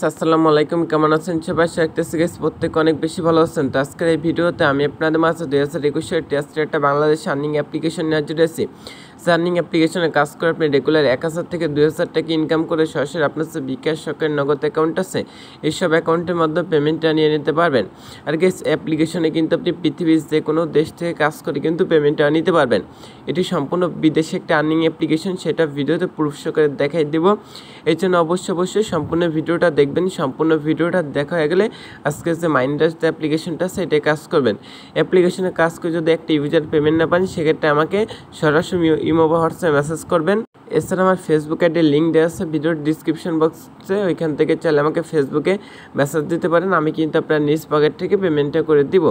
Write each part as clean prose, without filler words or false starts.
আসসালামু আলাইকুম, কেমন আছেন সবাই? দেখতেছি গাইস প্রত্যেক অনেক বেশি ভালো আছেন। তো আজকের এই ভিডিওতে আমি আপনাদের মাঝে 2021 টেস্টের একটা বাংলাদেশ আর্নিং অ্যাপ্লিকেশন নিয়ে হাজির হয়েছি। আর্নিং অ্যাপ্লিকেশনে কাজ করে আপনি রেগুলার 1000 থেকে 2000 টাকা ইনকাম করে সরাসরি আপনার যে বিকাশ সরকারি নগদ অ্যাকাউন্ট আছে এইসব অ্যাকাউন্টের মাধ্যমে পেমেন্টটা নিয়ে নিতে পারবেন। আর গাইস অ্যাপ্লিকেশনে কিন্তু আপনি পৃথিবীর যে কোনো দেশ থেকে কাজ করে কিন্তু পেমেন্টটা নিতে পারবেন। এটি সম্পূর্ণ বিদেশি একটা আর্নিং অ্যাপ্লিকেশন, সেটা ভিডিওতে প্রুফ সহকারে দেখাই দেব। এই জন্য অবশ্যই সম্পূর্ণ ভিডিওটা দেখবেন। সম্পূর্ণ ভিডিওটা দেখা হয়ে গেলে আজকে যে মাইন্ডাস যে অ্যাপ্লিকেশনটা আছে এটাই কাজ করবেন। অ্যাপ্লিকেশনে কাজ করে যদি একটা ইউজার পেমেন্ট না পান সেক্ষেত্রে আমাকে সরাসরি ইমো বা হোয়াটসঅ্যাপে মেসেজ করবেন। এছাড়া আমার ফেসবুক আইডির লিঙ্ক দেওয়া আছে ভিডিওর ডিসক্রিপশন বক্সে, ওইখান থেকে চাইলে আমাকে ফেসবুকে মেসেজ দিতে পারেন। আমি কিন্তু আপনার নিজ পকেট থেকে পেমেন্টটা করে দিব।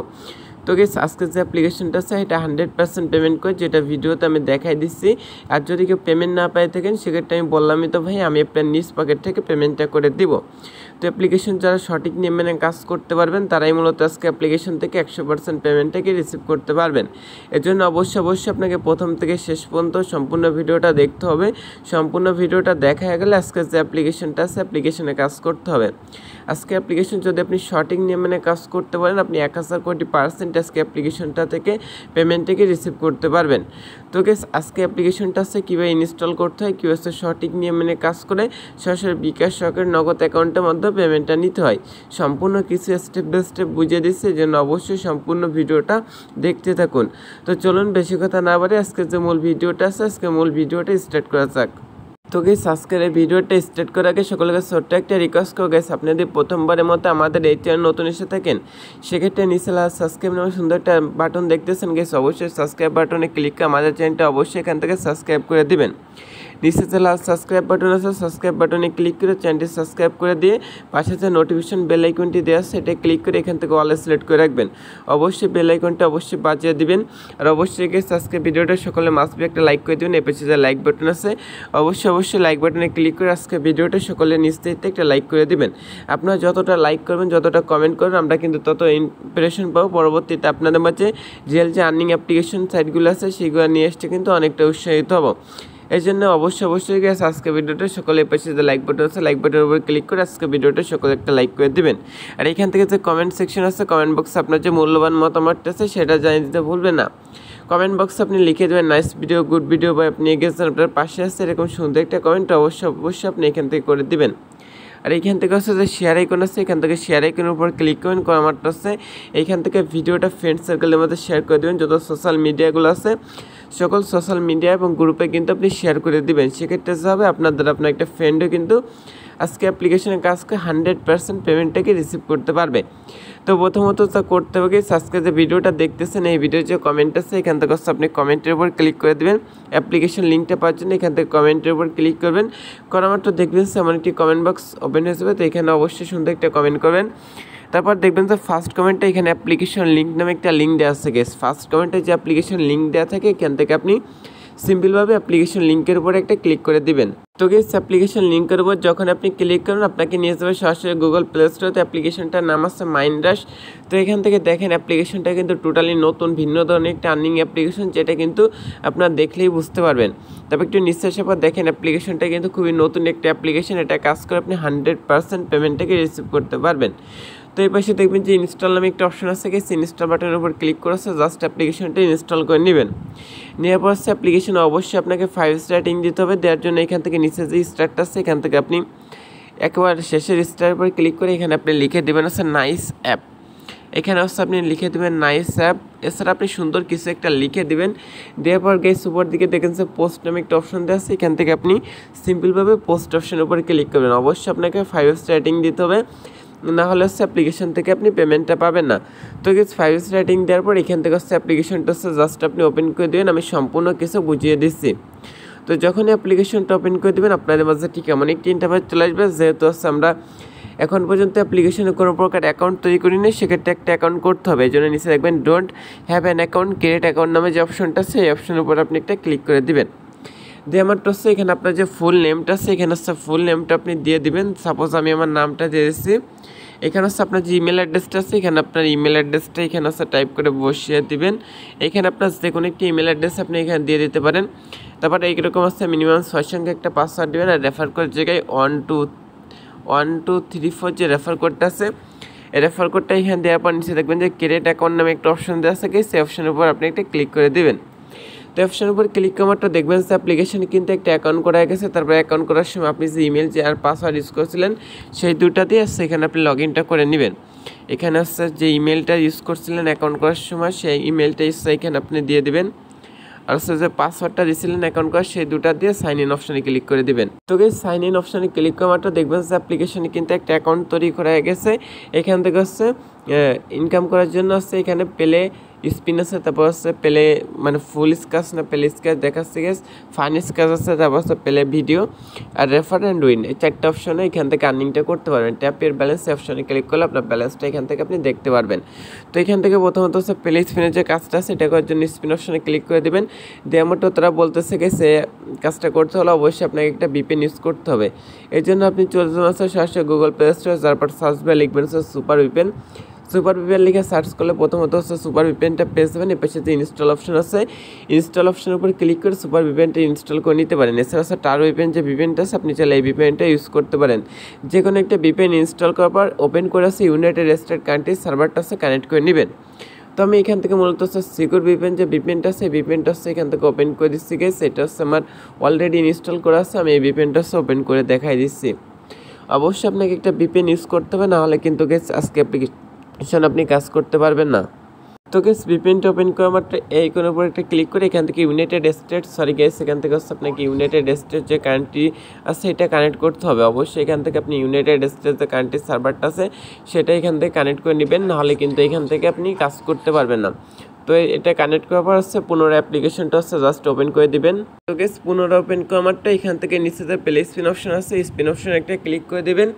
তো গাইস আজকে যে অ্যাপ্লিকেশনটা আছে এটা 100% পেমেন্ট করে, যেটা ভিডিওতে আমি দেখাই দিচ্ছি। আর যদি কেউ পেমেন্ট না পাই থাকেন সেক্ষেত্রে আমি বললামই তো ভাই, আমি আপনার নিজ পকেট থেকে পেমেন্টটা করে দিব। তো অ্যাপ্লিকেশন যারা সঠিক নিয়ম মেনে কাজ করতে পারবেন তারাই মূলত আজকে অ্যাপ্লিকেশন থেকে 100% পেমেন্টটাকে রিসিভ করতে পারবেন। এর জন্য অবশ্যই আপনাকে প্রথম থেকে শেষ পর্যন্ত সম্পূর্ণ ভিডিওটা দেখতে হবে। সম্পূর্ণ ভিডিওটা দেখা গেলে আজকে যে অ্যাপ্লিকেশনটা আছে অ্যাপ্লিকেশনে কাজ করতে হবে। আজকে অ্যাপ্লিকেশন যদি আপনি সঠিক নিয়ম মেনে কাজ করতে পারেন আপনি 1000 কোটি % আজকে অ্যাপ্লিকেশনটা থেকে পেমেন্টটাকে রিসিভ করতে পারবেন। তো গাইস আজকে অ্যাপ্লিকেশনটা আছে কীভাবে ইনস্টল করতে হয়, কীভাবে সঠিক নিয়ম মেনে কাজ করে সরাসরি বিকাশ সরকারি নগদ অ্যাকাউন্টের মাধ্যমে পেমেন্টটা নিতে হয়, সম্পূর্ণ কিছু স্টেপ বাই স্টেপ বুঝিয়ে দিচ্ছে। এই জন্য অবশ্যই সম্পূর্ণ ভিডিওটা দেখতে থাকুন। তো চলুন বেশি কথা না বাড়ি আজকে যে মূল ভিডিওটা আছে আজকে মূল ভিডিওটা স্টার্ট করা যাক। তো গাইস আজকের এই ভিডিওটা স্টার্ট করার আগে সকলকে ছোট্ট একটা রিকোয়েস্ট করো গাইস, আপনি যদি প্রথমবারের মতো আমাদের এই চ্যানেল নতুন এসে থাকেন সেক্ষেত্রে নিচে সাবস্ক্রাইব নামে সুন্দর একটা বাটন দেখতেছেন গাইস, অবশ্যই সাবস্ক্রাইব বাটনে ক্লিক করে আমাদের চ্যানেলটা অবশ্যই এখান থেকে সাবস্ক্রাইব করে দিবেন। নিচে যে লাল সাবস্ক্রাইব বাটন আছে সাবস্ক্রাইব বাটনে ক্লিক করে চ্যানেলটি সাবস্ক্রাইব করে দিয়ে পাশে যে নোটিফিকেশন বেল আইকনটি দেওয়া আছে এটা ক্লিক করে এখান থেকে অল সিলেক্ট করে রাখবেন। অবশ্যই বেল আইকনটা অবশ্যই বাজিয়ে দিবেন। আর অবশ্যই গাইস আজকে ভিডিওটা সকলে মাস্ট বি একটা লাইক করে দিবেন। এই পাশে যে লাইক বাটন আছে অবশ্যই লাইক বাটনে ক্লিক করে আজকে ভিডিওটা সকলে নিচে একটা লাইক করে দিবেন। আপনারা যতটা লাইক করবেন যতটা কমেন্ট করবেন আমরা কিন্তু তত ইনস্পিরেশন পাবো পরবর্তীতে আপনাদের মাঝে রিয়েল যে আর্নিং অ্যাপ্লিকেশন সাইটগুলো আছে সেগুলো নিয়ে আসতে কিন্তু অনেকটা উৎসাহিত হবো। এই জন্য অবশ্যই গাইস আজকে ভিডিওটা সকলে পাশে যে লাইক বাটন আছে লাইক বাটনের উপর ক্লিক করে আজকে ভিডিওটা সকলে একটা লাইক করে দিবেন। আর এখান থেকে যে কমেন্ট সেকশন আছে কমেন্ট বক্সে আপনার যে মূল্যবান মতামতটা আছে সেটা জানিয়ে দিতে ভুলবেন না। কমেন্ট বক্সে আপনি লিখে দেবেন নাইস ভিডিও, গুড ভিডিও, বা আপনি গেছেন আপনার পাশে আছে এরকম সুন্দর একটা কমেন্ট অবশ্যই আপনি এখান থেকে করে দিবেন। আর এইখান থেকে হচ্ছে যে শেয়ার আইকন আছে এখান থেকে শেয়ার আইকনের উপর ক্লিক করবেন, করা মাত্র আছে এইখান থেকে ভিডিওটা ফ্রেন্ড সার্কেলের মধ্যে শেয়ার করে দেবেন। যত সোশ্যাল মিডিয়াগুলো আছে সকল সোশ্যাল মিডিয়া এবং গ্রুপে কিন্তু আপনি শেয়ার করে দিবেন। সেক্ষেত্রে যা হবে আপনার দ্বারা আপনার একটা ফ্রেন্ডও কিন্তু আজকে অ্যাপ্লিকেশনের কাজ করে 100% পেমেন্টটাকে রিসিভ করতে পারবে। তো প্রথমত যা করতে হবে আজকে যে ভিডিওটা দেখতেছেন এই ভিডিওর যে কমেন্ট আছে এখান থেকে আপনি কমেন্টের উপর ক্লিক করে দেবেন। অ্যাপ্লিকেশন লিঙ্কটা পাওয়ার জন্য এখান থেকে কমেন্টের উপর ক্লিক করবেন, করা মাত্র দেখবেন এমন একটি কমেন্ট বক্স ওপেন হয়ে যাবে। তো এখানে অবশ্যই সুন্দর একটা কমেন্ট করবেন। তারপর দেখবেন যে ফার্স্ট কমেন্টে এখানে অ্যাপ্লিকেশন লিঙ্ক নামে একটা লিঙ্ক দেওয়া আছে গেস। ফার্স্ট কমেন্টে যে অ্যাপ্লিকেশন লিঙ্ক দেওয়া থাকে এখান থেকে আপনি সিম্পলভাবে অ্যাপ্লিকেশন লিঙ্কের উপর একটা ক্লিক করে দিবেন। তো গেস অ্যাপ্লিকেশন লিঙ্কের উপর যখন আপনি ক্লিক করবেন আপনাকে নিয়ে যাবে সরাসরি গুগল প্লে স্টোরে। অ্যাপ্লিকেশনটার নাম আছে মাইন্ডাস। তো এখান থেকে দেখেন অ্যাপ্লিকেশনটা কিন্তু টোটালি নতুন ভিন্ন ধরনের একটা আর্নিং অ্যাপ্লিকেশন, যেটা কিন্তু আপনারা দেখলেই বুঝতে পারবেন। তবে একটু নিঃশ্বাসের পর দেখেন অ্যাপ্লিকেশনটা কিন্তু খুবই নতুন একটা অ্যাপ্লিকেশন, এটা কাজ করে আপনি 100% পেমেন্টটাকে রিসিভ করতে পারবেন। তো এই পাশে দেখবেন যে ইনস্টল নামে একটা অপশন আছে, গেছে ইনস্টল বাটনের উপর ক্লিক করেছে জাস্ট অ্যাপ্লিকেশনটা ইনস্টল করে নেবেন। নেওয়ার পর অ্যাপ্লিকেশনে অবশ্যই আপনাকে 5 স্টার রেটিং দিতে হবে। দেওয়ার জন্য এখান থেকে নিচে যে স্টারটা আছে এখান থেকে আপনি একেবারে শেষের স্টারের উপর ক্লিক করে এখানে আপনি লিখে দেবেন আছে নাইস অ্যাপ। এখানে হচ্ছে আপনি লিখে দেবেন নাইস অ্যাপ। এছাড়া আপনি সুন্দর কিছু একটা লিখে দেবেন। দেওয়ার পর গাইস উপর দিকে দেখেন যে পোস্ট নামে একটা অপশন দেওয়া আছে, এখান থেকে আপনি সিম্পলভাবে পোস্ট অপশনের উপর ক্লিক করবেন। অবশ্যই আপনাকে 5 স্টার রেটিং দিতে হবে, না হলে হচ্ছে অ্যাপ্লিকেশন থেকে আপনি পেমেন্টটা পাবেন না। তো গেস 5 স্টার রেটিং দেওয়ার পর এখান থেকে হচ্ছে অ্যাপ্লিকেশনটা হচ্ছে জাস্ট আপনি ওপেন করে দেবেন। আমি সম্পূর্ণ কিছু বুঝিয়ে দিচ্ছি। তো যখনই অ্যাপ্লিকেশনটা ওপেন করে দেবেন আপনাদের মাঝে ঠিক এমন একটি ইন্টারফেস চলে আসবে। যেহেতু হচ্ছে আমরা এখন পর্যন্ত অ্যাপ্লিকেশনে কোনো প্রকার অ্যাকাউন্ট তৈরি করিনি সেক্ষেত্রে একটা অ্যাকাউন্ট করতে হবে। এই জন্য নিচে দেখবেন don't have an account, create account নামে যে অপশনটা আছে এই অপশনের উপর আপনি একটা ক্লিক করে দিবেন। দিয়ে আমার হচ্ছে এখানে আপনার যে ফুল নেমটা আছে এখানে হচ্ছে ফুল নেমটা আপনি দিয়ে দিবেন। সাপোজ আমি আমার নামটা দিয়ে দিচ্ছি। এখানে হচ্ছে আপনার যে ইমেল অ্যাড্রেসটা আছে এখানে আপনার ইমেল অ্যাড্রেসটা এখানে হচ্ছে টাইপ করে বসিয়ে দিবেন। এখানে আপনার যে কোনো একটি ইমেল অ্যাড্রেস আপনি এখানে দিয়ে দিতে পারেন। তারপরে এইরকম হচ্ছে মিনিমাম 6 সংখ্যা একটা পাসওয়ার্ড দেবেন। আর রেফার করার জায়গায় 1234 যে রেফার কোডটা আছে, এই রেফার কোডটা এখানে দেওয়ার পর নিচে দেখবেন যে ক্রিয়েট অ্যাকাউন্ট নামে একটা অপশন দেওয়া আছে, সেই অপশনের উপর আপনি একটা ক্লিক করে দেবেন। তো অপশনের উপর ক্লিক করার মাত্র দেখবেন যে অ্যাপ্লিকেশনে কিন্তু একটা অ্যাকাউন্ট করা গেছে। তারপর অ্যাকাউন্ট করার সময় আপনি যে ইমেল যে আর পাসওয়ার্ড ইউজ করেছিলেন সেই দুটা দিয়ে সেখানে আপনি লগ ইনটা করে নেবেন। এখানে হচ্ছে যে ইমেলটা ইউজ করছিলেন অ্যাকাউন্ট করার সময় সেই ইমেলটা এখানে আপনি দিয়ে দিবেন, আর হচ্ছে যে পাসওয়ার্ডটা দিয়েছিলেন অ্যাকাউন্ট করার সেই দুটা দিয়ে সাইন ইন অপশনে ক্লিক করে দিবেন। তো গাইস সাইন ইন অপশনে ক্লিক করা মাত্র দেখবেন যে অ্যাপ্লিকেশনে কিন্তু একটা অ্যাকাউন্ট তৈরি করা গেছে। এখান থেকে হচ্ছে ইনকাম করার জন্য হচ্ছে এখানে পেলে স্পিন আছে, তারপর হচ্ছে পেলে মানে ফুল স্ক্র্যাচ না পেলে স্ক্র্যাচ দেখাচ্ছে গেছে, ফান স্ক্র্যাচ আছে, তারপর হচ্ছে পেলে ভিডিও আর রেফার অ্যান্ড উইন, এই চারটা অপশনে এখান থেকে আর্নিংটা করতে পারবেন। ট্যাপ এর ব্যালেন্স অপশনে ক্লিক করলে আপনার ব্যালেন্সটা এখান থেকে আপনি দেখতে পারবেন। তো এখান থেকে প্রথমত হচ্ছে পেলে স্পিনের যে কাজটা আছে এটা করার জন্য স্পিন অপশনে ক্লিক করে দেবেন। দেওয়ার মতো তারা বলতেছে গেছে কাজটা করতে হলে অবশ্যই আপনাকে একটা ভিপিএন ইউজ করতে হবে। এই জন্য আপনি চলে যাবেন সরাসরি গুগল প্লে স্টোরে, তারপর সার্চ বারে লিখবেন সুপার ভিপিএন। সুপার ভিপিএন লিখে সার্চ করলে প্রথমত হচ্ছে সুপার ভিপিএনটা পেয়ে যাবেন। এর পাশে যে ইনস্টল অপশন আছে, ইনস্টল অপশনের উপর ক্লিক করে সুপার ভিপিএনটা ইনস্টল করে নিতে পারেন। এছাড়া হচ্ছে টার ভিপিএন যে ভিপিএনটা আছে আপনি চাইলে এই ভিপিএনটা ইউজ করতে পারেন। যে কোনো একটা ভিপিএন ইনস্টল করার পর ওপেন করে আছে ইউনাইটেড স্টেট কান্ট্রি সার্ভারটা আছে কানেক্ট করে নেবেন। তো আমি এখান থেকে মূলত হচ্ছে সিকিউর ভিপিএন যে ভিপিএনটা আছে ভিপিএনটা হচ্ছে এখান থেকে ওপেন করে দিচ্ছি গাইস। এটা হচ্ছে আমার অলরেডি ইনস্টল করা আছে, আমি এই ভিপিএনটা হচ্ছে ওপেন করে দেখাই দিচ্ছি। অবশ্যই আপনাকে একটা ভিপিএন ইউজ করতে হবে, না হলে কিন্তু গাইস আজকে অ্যাপ্লিকেশন আপনি কাজ করতে পারবেন না। তো গাইস ভিপিএনটা ওপেন করা মাত্র এই কোণের উপর একটা ক্লিক করে এখান থেকে ইউনাইটেড স্টেটস এখান থেকে হচ্ছে আপনাকে ইউনাইটেড স্টেটস যে কান্ট্রি আছে এটা কানেক্ট করতে হবে। অবশ্যই এখান থেকে আপনি ইউনাইটেড স্টেটস যে কান্ট্রি সার্ভারটা আছে সেটা এখান থেকে কানেক্ট করে নেবেন, নাহলে কিন্তু এখান থেকে আপনি কাজ করতে পারবেন না। তো এটা কানেক্ট করার পর হচ্ছে পুনরায় অ্যাপ্লিকেশনটা হচ্ছে জাস্ট ওপেন করে দিবেন। তো গাইস পুনরায় ওপেন করা মাত্র এখান থেকে নিচে যে প্লে স্পিন অপশন আছে স্পিন অপশন একটা ক্লিক করে দেবেন।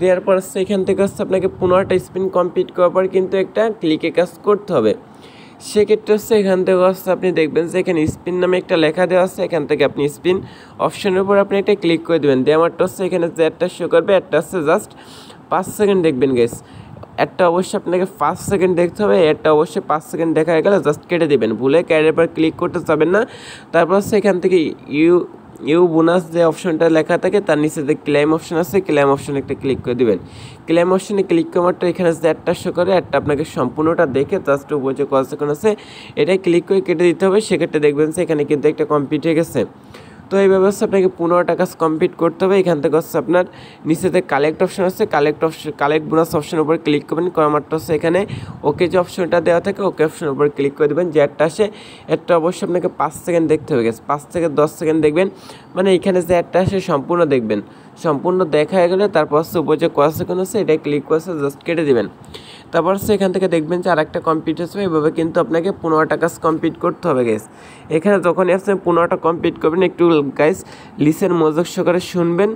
দেওয়ার পর হচ্ছে এখান থেকে হচ্ছে আপনাকে 15টা স্পিন কমপ্লিট করার পর কিন্তু একটা ক্লিকে কাজ করতে হবে। সেক্ষেত্রে হচ্ছে এখান থেকে হচ্ছে আপনি দেখবেন যে এখানে স্পিন নামে একটা লেখা দেওয়া আছে, এখান থেকে আপনি স্পিন অপশনের উপর আপনি একটা ক্লিক করে দেবেন। দেওয়ার মাত্র হচ্ছে এখানে যে একটা শো করবে একটা হচ্ছে জাস্ট 5 সেকেন্ড দেখবেন গাইস। একটা অবশ্যই আপনাকে 5 সেকেন্ড দেখতে হবে, একটা অবশ্যই 5 সেকেন্ড দেখা গেলে জাস্ট কেটে দেবেন, ভুলে ক্যারের পর ক্লিক করতে যাবেন না। তারপর হচ্ছে এখান থেকে ইউ বোনাস যে অপশনটা লেখা থাকে তার নিচে যে ক্লেম অপশন আছে ক্লেম অপশনে একটা ক্লিক করে দিবেন। ক্লেম অপশনে ক্লিক করার মাত্র এখানে যে একটা শো করে একটা আপনাকে সম্পূর্ণটা দেখে জাস্ট উপরে যে কত সেকেন্ড আছে এটাই ক্লিক করে কেটে দিতে হবে। সেক্ষেত্রে দেখবেন যে এখানে কিন্তু একটা কমপ্লিট হয়ে গেছে। তো এই ব্যবস্থা আপনাকে 15টা কাজ কমপ্লিট করতে হবে। এখান থেকে হচ্ছে আপনার নিচেতে কালেক্ট অপশন আছে, কালেক্ট বোনাস অপশনের উপর ক্লিক করবেন, করার মাত্র হচ্ছে এখানে ওকে যে অপশনটা দেওয়া থাকে ওকে অপশনের উপর ক্লিক করে দেবেন। যে একটা আসে একটা অবশ্যই আপনাকে 5 সেকেন্ড দেখতে হবে গেছে, 5 থেকে 10 সেকেন্ড দেখবেন, মানে এখানে যে একটা আসে সম্পূর্ণ দেখবেন। সম্পূর্ণ দেখা হয়ে গেলে তারপর হচ্ছে উপর যে কত সেকেন্ড আছে এটাই ক্লিক করে জাস্ট কেটে দেবেন। তারপর হচ্ছে এখান থেকে দেখবেন যে আরেকটা কমপ্লিট হচ্ছে, এইভাবে কিন্তু আপনাকে 15টা কাজ কমপ্লিট করতে হবে গাইস। এখানে যখনই আপনি 15টা কমপ্লিট করবেন একটু গাইস লিসেন মনোযোগ সহকারে শুনবেন।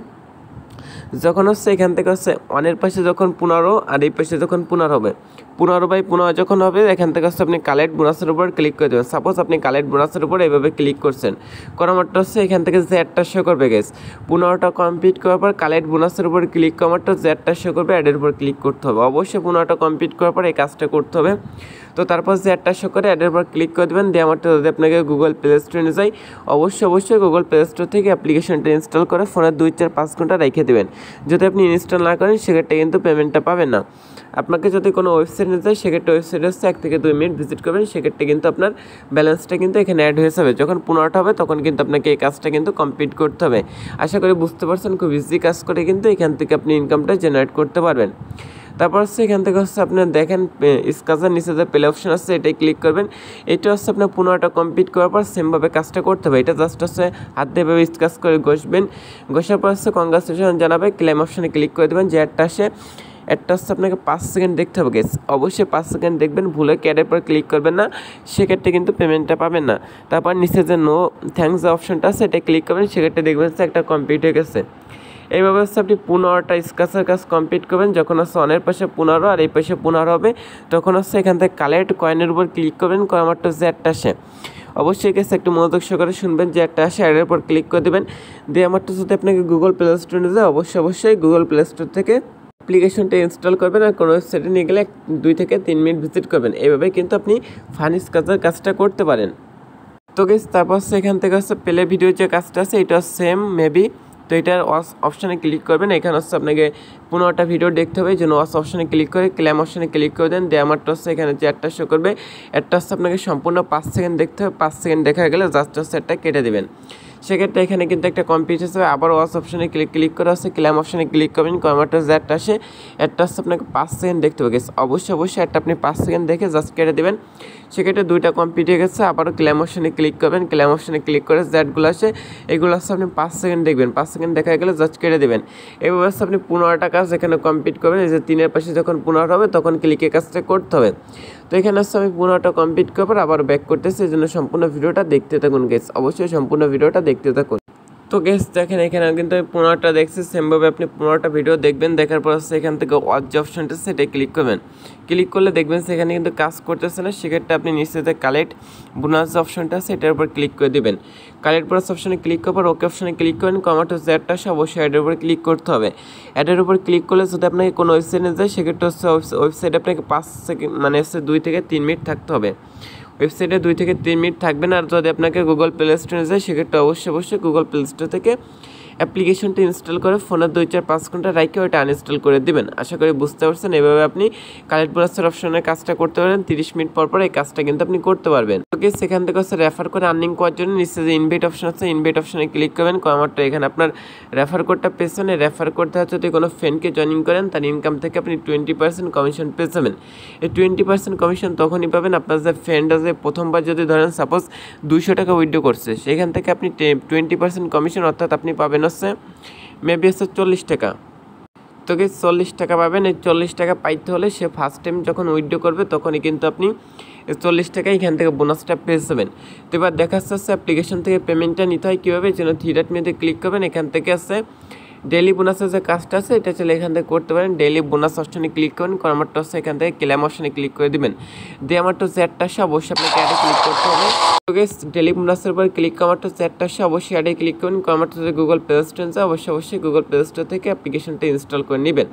যখন হচ্ছে এখান থেকে হচ্ছে অনের পাশে যখন 15 আর এই পাশে যখন 15 হবে 15/15 যখন হবে এখান থেকে হচ্ছে আপনি কালেক্ট বোনাসের উপর ক্লিক করে দেবেন। সাপোজ আপনি কালেক্ট বোনাসের উপর এইভাবে ক্লিক করছেন, করার মাত্র হচ্ছে এখান থেকে যে একটা শো করবে গেস 15টা কমপ্লিট করার পর কালেক্ট বোনাসের উপর ক্লিক করার মাত্র যে একটা শো করবে অ্যাডের উপর ক্লিক করতে হবে। অবশ্যই 15টা কমপ্লিট করার পর এই কাজটা করতে হবে। তো তারপর যে একটা শো করে অ্যাডের উপর ক্লিক করে দেবেন। দিয়ে আমারটা যদি আপনাকে গুগল প্লে স্টোরে নিয়ে যাই অবশ্যই গুগল প্লে স্টোর থেকে অ্যাপ্লিকেশনটা ইনস্টল করে ফোনে 2-4-5 ঘন্টা রেখে দেবেন। যদি আপনি ইনস্টল না করেন সেক্ষেত্রে কিন্তু পেমেন্টটা পাবেন না। আপনাকে যদি কোনো ওয়েবসাইট নিতে যায় সেক্ষেত্রে ওয়েবসাইটে হচ্ছে 1 থেকে 2 মিনিট ভিজিট করবেন, সেক্ষেত্রে কিন্তু আপনার ব্যালেন্সটা কিন্তু এখানে অ্যাড হয়ে যাবে। যখন 15টা হবে তখন কিন্তু আপনাকে এই কাজটা কিন্তু কমপ্লিট করতে হবে। আশা করি বুঝতে পারছেন, খুব ইজি কাজ করে কিন্তু এখান থেকে আপনি ইনকামটা জেনারেট করতে পারবেন। তারপর হচ্ছে এখান থেকে হচ্ছে আপনার দেখেন স্কাচার নিচে যে প্লে অপশন আছে এটাই ক্লিক করবেন। এটা হচ্ছে আপনার 15টা কমপ্লিট করার পর সেমভাবে কাজটা করতে হবে। এটা জাস্ট হচ্ছে হাত দিয়ে এভাবে স্কাচ করে ঘষবেন, ঘষার পর হচ্ছে কংগ্রাচুলেশন জানাবে, ক্লেম অপশনে ক্লিক করে দেবেন। যে একটা আসে একটা হচ্ছে আপনাকে 5 সেকেন্ড দেখতে হবে গেস, অবশ্যই 5 সেকেন্ড দেখবেন, ভুলে ক্যাডের পর ক্লিক করবেন না, সেক্ষেত্রে কিন্তু পেমেন্টটা পাবেন না। তারপর নিচে যে নো থ্যাঙ্কস যে অপশনটা আছে এটা ক্লিক করবেন, সেক্ষেত্রে দেখবেন যে একটা কমপ্লিট হয়ে গেছে। এইভাবে হচ্ছে আপনি 15টা স্কাচের কাজ কমপ্লিট করবেন। যখন হচ্ছে অনের পাশে 15 আর এই পাশে 15 হবে তখন হচ্ছে এখান থেকে কালেক্ট কয়েনের উপর ক্লিক করবেন, করার মাত্র যে একটা আসে অবশ্যই গেছে একটু মনোযোগ সহকারে শুনবেন। যে একটা আসে অ্যাডের উপর ক্লিক করে দেবেন। দিয়ে আমার তো যদি আপনাকে গুগল প্লে স্টোরে নিয়ে যায় অবশ্যই গুগল প্লে স্টোর থেকে অ্যাপ্লিকেশনটা ইনস্টল করবেন আর কোনো ওয়েবসাইটে নিয়ে গেলে 2 থেকে 3 মিনিট ভিজিট করবেন। এইভাবে কিন্তু আপনি ফানি স্কাচের কাজটা করতে পারেন। তো গেস তারপর হচ্ছে এখান থেকে হচ্ছে প্লে ভিডিও যে কাজটা আছে এটা সেম মেবি তো এটার ওয়াচ অপশানে ক্লিক করবেন। এখানে হচ্ছে আপনাকে 15টা ভিডিও দেখতে হবে, এই জন্য ওয়াচ অপশানে ক্লিক করে ক্লেম অপশানে ক্লিক করে দেন। দিয়ে আমারটা হচ্ছে এখানে যে অ্যাডটা শো করবে, অ্যাডটা হচ্ছে আপনাকে সম্পূর্ণ 5 সেকেন্ড দেখতে হবে। 5 সেকেন্ড দেখা গেলে জাস্ট হচ্ছে অ্যাডটা কেটে দেবেন। সেক্ষেত্রে এখানে কিন্তু একটা কমপ্লিট হিসেবে আবার ওয়াচ অপশানে ক্লিক করে হচ্ছে ক্লেম অপশানে ক্লিক করবেন। কমার্টো যে অ্যাডটা আসে, অ্যাডটা হচ্ছে আপনাকে 5 সেকেন্ড দেখতে হবে। অবশ্যই অ্যাডটা আপনি 5 সেকেন্ড দেখে জাস্ট কেটে দেবেন। সেক্ষেত্রে 2টা কমপ্লিট হয়ে গেছে। আবারও ক্লেম অপশানে ক্লিক করবেন। ক্লেম অপশানে ক্লিক করে যে অ্যাডগুলো আসে এগুলো হচ্ছে আপনি 5 সেকেন্ড দেখবেন। 5 সেকেন্ড দেখা গেলে জাস্ট কেটে দেবেন। এভাবে হচ্ছে আপনি 15টা কাজ এখানে কমপ্লিট করবেন। এই যে 3-এর পাশে যখন 15 হবে তখন ক্লিকে কাজটা করতে হবে। তো এখানে হচ্ছে আমি 15টা কমপ্লিট করার আবার ব্যাক করতেছি, এই জন্য সম্পূর্ণ ভিডিওটা দেখতে থাকুন গাইস, অবশ্যই সম্পূর্ণ ভিডিওটা দেখতে থাকুন। তো গাইস দেখেন এখানে কিন্তু 15টা দেখছি, সেমভাবে আপনি 15টা ভিডিও দেখবেন। দেখার পর হচ্ছে এখান থেকে ওয়াচ যে অপশনটা সেটা ক্লিক করবেন। ক্লিক করলে দেখবেন সেখানে কিন্তু কাজ করতেছে না, সেক্ষেত্রে আপনি নিশ্চিত কালেক্ট বোনাস যে অপশনটা আছে এটার উপর ক্লিক করে দেবেন। কালেক্ট বোনাস অপশনে ক্লিক করার পর ওকে অপশনে ক্লিক করেন। কমাটো যে অ্যাডটা আসে অবশ্যই অ্যাডের উপর ক্লিক করতে হবে। অ্যাডের উপর ক্লিক করলে যদি আপনাকে কোনো ওয়েবসাইটে যায় সেক্ষেত্রে হচ্ছে ওয়েবসাইটে আপনাকে 5 সেকেন্ড মানে হচ্ছে 2 থেকে 3 মিনিট থাকতে হবে। ওয়েবসাইটে 2 থেকে 3 মিনিট থাকবেন। আর যদি আপনাকে গুগল প্লে স্টোরে যায় সেক্ষেত্রে অবশ্যই গুগল প্লে স্টোর থেকে অ্যাপ্লিকেশনটা ইনস্টল করে ফোনে 2-4-5 ঘন্টা রাখে ওইটা আনইনস্টল করে দিবেন। আশা করি বুঝতে পারছেন। এভাবে আপনি কালেক্ট বোনাসের অপশনের কাজটা করতে পারেন। 30 মিনিট পর এই কাজটা কিন্তু আপনি করতে পারবেন। ওকে, সেখান থেকে হচ্ছে রেফার করে আর্নিং করার জন্য নিচে যে ইনভাইট অপশন আছে ইনভাইট অপশনে ক্লিক করবেন। আমারটা এখানে আপনার রেফার কোডটা পেছনে রেফার করতে হচ্ছে যদি কোনো ফ্রেন্ডকে জয়েনিং করেন তার ইনকাম থেকে আপনি 20% কমিশন পেয়ে যাবেন। এই 20% কমিশন তখনই পাবেন আপনার যে ফ্রেন্ড আছে প্রথমবার যদি ধরেন সাপোজ 200 টাকা উইথড্র করছে, সেখান থেকে আপনি 20% কমিশন অর্থাৎ আপনি পাবেন হচ্ছে মেবি হচ্ছে 40 টাকা। তো কি 40 টাকা পাবেন। এই 40 টাকা পাইতে হলে সে ফার্স্ট টাইম যখন উইথড্র করবে তখনই কিন্তু আপনি 40 টাকা এখান থেকে বোনাসটা পেয়ে যাবেন। তো এবার দেখাচ্ছে অ্যাপ্লিকেশন থেকে পেমেন্টটা নিতে হয় কীভাবে, যেন 3 ডট মেনুতে ক্লিক করবেন। এখান থেকে আছে ডেইলি বোনাসের যে কাজটা আছে এটা চলে এখান থেকে করতে পারেন। ডেইলি বোনাস অপশনে ক্লিক করুন। আমারটা হচ্ছে এখান থেকে ক্লেম অপশনে ক্লিক করে দিবেন। দিয়ে আমারটা চ্যাটটা আসে অবশ্যই আপনাকে অ্যাডে ক্লিক করতে হবে। ডেইলি বোনাসের উপর ক্লিক আমারটা চ্যাটটা আসে অবশ্যই অ্যাডে ক্লিক করুন। আমারটা যদি গুগল প্লে স্টোরে যায় অবশ্যই গুগল প্লে স্টোর থেকে অ্যাপ্লিকেশনটা ইনস্টল করে নেবেন।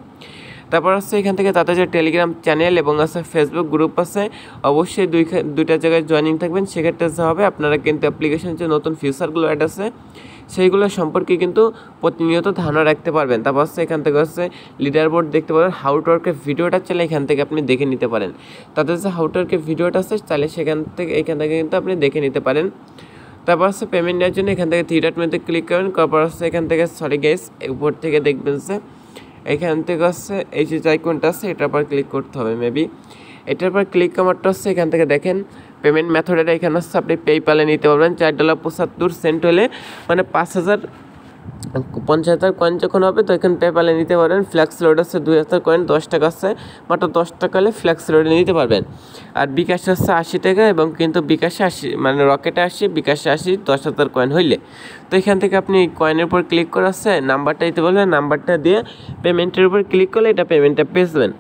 তারপর হচ্ছে এখান থেকে তাদের যে টেলিগ্রাম চ্যানেল এবং আছে ফেসবুক গ্রুপ আছে অবশ্যই দুইটা জায়গায় জয়েনিং থাকবেন। সেক্ষেত্রে যা হবে আপনারা কিন্তু অ্যাপ্লিকেশনের যে নতুন ফিচারগুলো অ্যাড আছে সেইগুলো সম্পর্কে কিন্তু প্রতিনিয়ত ধারণা রাখতে পারবেন। তারপর হচ্ছে এখান থেকে হচ্ছে লিডার বোর্ড দেখতে পারেন। হাউ টু ওয়ার্কের ভিডিওটা চাইলে এখান থেকে আপনি দেখে নিতে পারেন। তাদের যে হাউ টু ওয়ার্কের ভিডিওটা আছে চাইলে এখান থেকে কিন্তু আপনি দেখে নিতে পারেন। তারপর হচ্ছে পেমেন্ট নেওয়ার জন্য এখান থেকে 3 ডট মেনুতে ক্লিক করবেন। তারপর হচ্ছে এখান থেকে সরি গাইস উপর থেকে দেখবেন যে এখান থেকে হচ্ছে এই যে আইকনটা আছে এটার পর ক্লিক করতে হবে মেবি। এটার পর ক্লিক আমারটা হচ্ছে এখান থেকে দেখেন পেমেন্ট মেথডের এখানে হচ্ছে আপনি পেপ্যালে নিতে পারবেন। $4.75 হলে মানে 50,000 কয়েন যখন হবে তো এখানে পেপ্যালে নিতে পারবেন। ফ্ল্যাক্স লোড আছে 2000 কয়েন 10 টাকা আছে, মাত্র 10 টাকা হলে ফ্ল্যাক্স লোডে নিতে পারবেন। আর বিকাশে হচ্ছে 80 টাকা এবং কিন্তু বিকাশে 80 মানে রকেটে 80 বিকাশে 80 10,000 কয়েন হইলে। তো এখান থেকে আপনি কয়েনের উপর ক্লিক করে আসছে নাম্বারটা দিতে বলবেন। নাম্বারটা দিয়ে পেমেন্টের উপর ক্লিক করলে এটা পেমেন্টটা পেয়ে যাবেন।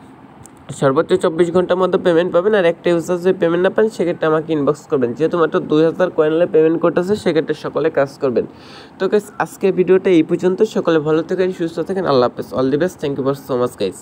সর্বোচ্চ 24 ঘন্টার মধ্যে পেমেন্ট পাবেন। আর একটা ইউজার যদি পেমেন্ট না পান সেক্ষেত্রে আমাকে ইনবক্স করবেন। যেহেতু মাত্র 2000 কয়েন হলে পেমেন্ট করতেছে সেক্ষেত্রে সকলে কাজ করবেন। তো গাইস আজকের ভিডিওটা এই পর্যন্ত। সকলে ভালো থাকেন, সুস্থ থাকেন, আল্লাহ হাফেজ, all the best, thank you for so much guys.